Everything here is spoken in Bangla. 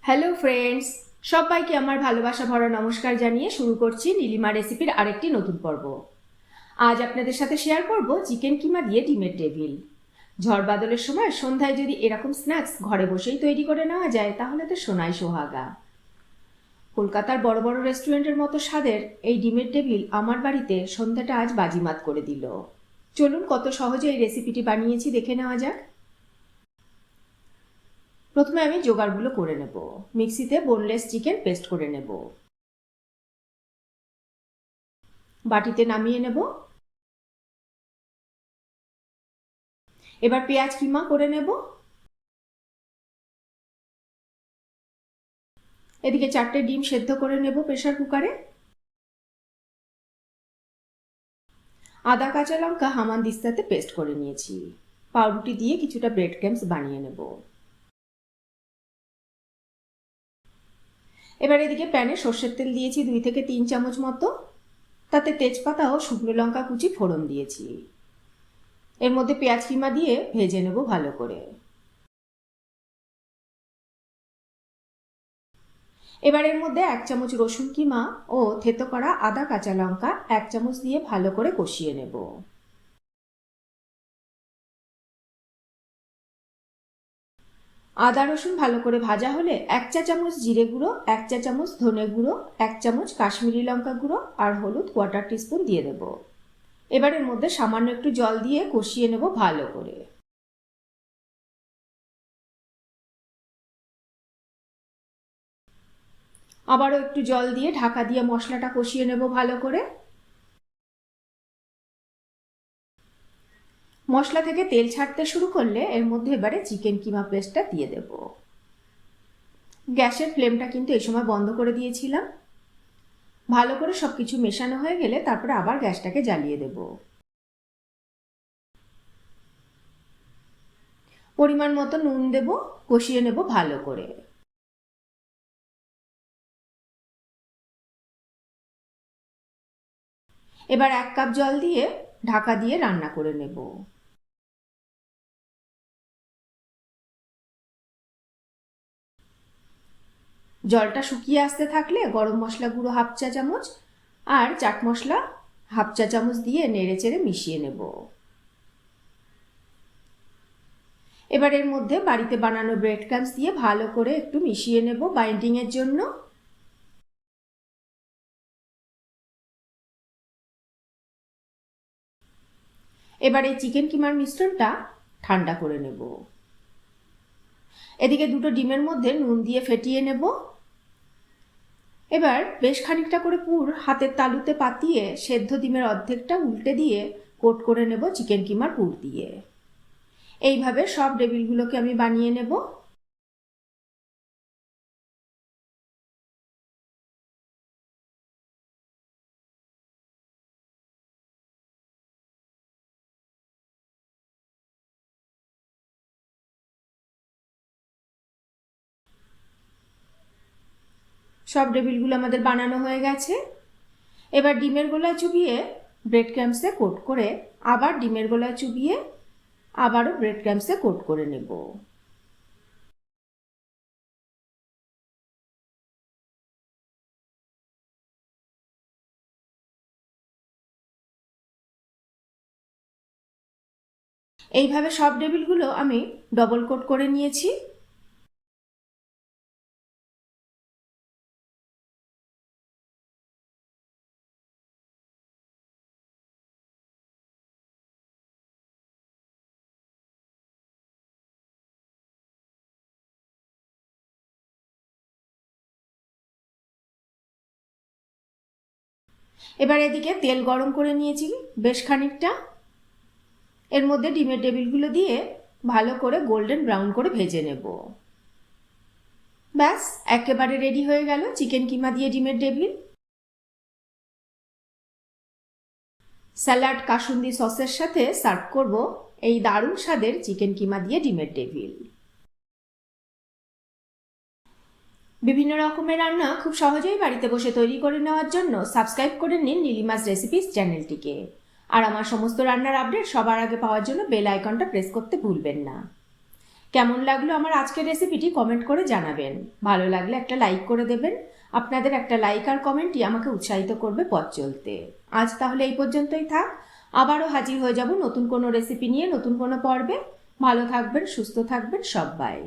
হ্যালো ফ্রেন্ডস, সবাইকে আমার ভালোবাসা ভরা নমস্কার জানিয়ে শুরু করছি নীলিমা রেসিপির আরেকটি নতুন পর্ব। আজ আপনাদের সাথে শেয়ার করব চিকেন কিমা দিয়ে ডিমের টেবিল। ঝড় বাদলের সময় সন্ধ্যায় যদি এরকম স্ন্যাক্স ঘরে বসেই তৈরি করে নেওয়া যায় তাহলে তো সোনাই সোহাগা। কলকাতার বড় বড় রেস্টুরেন্টের মতো স্বাদের এই ডিমের টেবিল আমার বাড়িতে সন্ধ্যাটা আজ বাজিমাত করে দিল। চলুন কত সহজে এই রেসিপিটি বানিয়েছি দেখে নেওয়া যাক। প্রথমে আমি জোগাড়গুলো করে নেব। মিক্সিতে বোনলেস চিকেন পেস্ট করে নেব, বাটিতে নামিয়ে নেব। এবার পেঁয়াজ কিমা করে নেব। এদিকে 4টে ডিম সেদ্ধ করে নেব প্রেসার কুকারে। আদা কাঁচা লঙ্কা হামানদিস্তাতে পেস্ট করে নিয়েছি। পাউরুটি দিয়ে কিছুটা ব্রেড ক্রাম্বস বানিয়ে নেব। এবার এদিকে প্যানে সর্ষের তেল দিয়েছি 2 থেকে 3 চামচ মতো। তাতে তেজপাতা ও শুকনো লঙ্কা কুচি ফোড়ন দিয়েছি। এর মধ্যে পেঁয়াজ কিমা দিয়ে ভেজে নেব ভালো করে। এবার এর মধ্যে 1 চামচ রসুন কিমা ও থেতো করা আদা কাঁচা লঙ্কা 1 চামচ দিয়ে ভালো করে কষিয়ে নেব। আদা রসুন ভালো করে ভাজা হলে 1 চা চামচ জিরে গুঁড়ো, 1 চা চামচ ধনে গুঁড়ো, 1 চামচ কাশ্মীরি লঙ্কা গুঁড়ো আর হলুদ 1/4 টিস্পুন দিয়ে দেব। এবার এর মধ্যে সামান্য একটু জল দিয়ে কষিয়ে নেব ভালো করে। আবারও একটু জল দিয়ে ঢাকা দিয়ে মশলাটা কষিয়ে নেব ভালো করে। মশলা থেকে তেল ছাড়তে শুরু করলে এর মধ্যে এবারে চিকেন কিমা পেস্টটা দিয়ে দেব। গ্যাসের ফ্লেমটা কিন্তু এই সময় বন্ধ করে দিয়েছিলাম। ভালো করে সবকিছু মেশানো হয়ে গেলে তারপরে আবার গ্যাসটাকে জ্বালিয়ে দেব। পরিমাণ মতো নুন দেব, কষিয়ে নেব ভালো করে। এবার 1 কাপ জল দিয়ে ঢাকা দিয়ে রান্না করে নেব। জলটা শুকিয়ে আসতে থাকলে গরম মশলা গুঁড়ো 1/2 চা চামচ আর চাট মশলা 1/2 চা চামচ দিয়ে নেড়েচেড়ে মিশিয়ে নেব। এবার এর মধ্যে বাড়িতে বানানো ব্রেড ক্রাম্বস দিয়ে ভালো করে একটু মিশিয়ে নেব বাইন্ডিং এর জন্য। এবার এই চিকেন কিমার মিশ্রণটা ঠান্ডা করে নেব। এদিকে 2টো ডিমের মধ্যে নুন দিয়ে ফেটিয়ে নেব। এবার বেশ খানিকটা করে পুর হাতের তালুতে পাতিয়ে সেদ্ধ ডিমের অর্ধেকটা উল্টে দিয়ে কোট করে নেব চিকেন কিমার পুর দিয়ে। এইভাবে সব টেবিলগুলোকে আমি বানিয়ে নেব। সব টেবিলগুলো আমাদের বানানো হয়ে গেছে। এবার ডিমের গোলায় চুবিয়ে ব্রেড ক্রাম্বসে কোট করে আবার ডিমের গোলায় চুবিয়ে আবারও ব্রেড ক্রাম্বসে কোট করে নেব। এইভাবে সব টেবিলগুলো আমি ডবল কোট করে নিয়েছি। এবার এদিকে তেল গরম করে নিয়েছি বেশ খানিকটা। এর মধ্যে ডিমের টেবিলগুলো দিয়ে ভালো করে গোল্ডেন ব্রাউন করে ভেজে নেব। ব্যাস একেবারে রেডি হয়ে গেল চিকেন কিমা দিয়ে ডিমের টেবিল। স্যালাড কাসুন্দি সসের সাথে সার্ভ করব এই দারুণ স্বাদের চিকেন কিমা দিয়ে ডিমের টেবিল। বিভিন্ন রকমের রান্না খুব সহজেই বাড়িতে বসে তৈরি করে নেওয়ার জন্য সাবস্ক্রাইব করে নিন নীলিমাস রেসিপিস চ্যানেলটিকে। আর আমার সমস্ত রান্নার আপডেট সবার আগে পাওয়ার জন্য বেল আইকনটা প্রেস করতে ভুলবেন না। কেমন লাগলো আমার আজকের রেসিপিটি কমেন্ট করে জানাবেন। ভালো লাগলে একটা লাইক করে দেবেন। আপনাদের একটা লাইক আর কমেন্টই আমাকে উৎসাহিত করবে পথ চলতে। আজ তাহলে এই পর্যন্তই থাক। আবারও হাজির হয়ে যাব নতুন কোনো রেসিপি নিয়ে, নতুন কোনো পর্বে। ভালো থাকবেন, সুস্থ থাকবেন সবাই।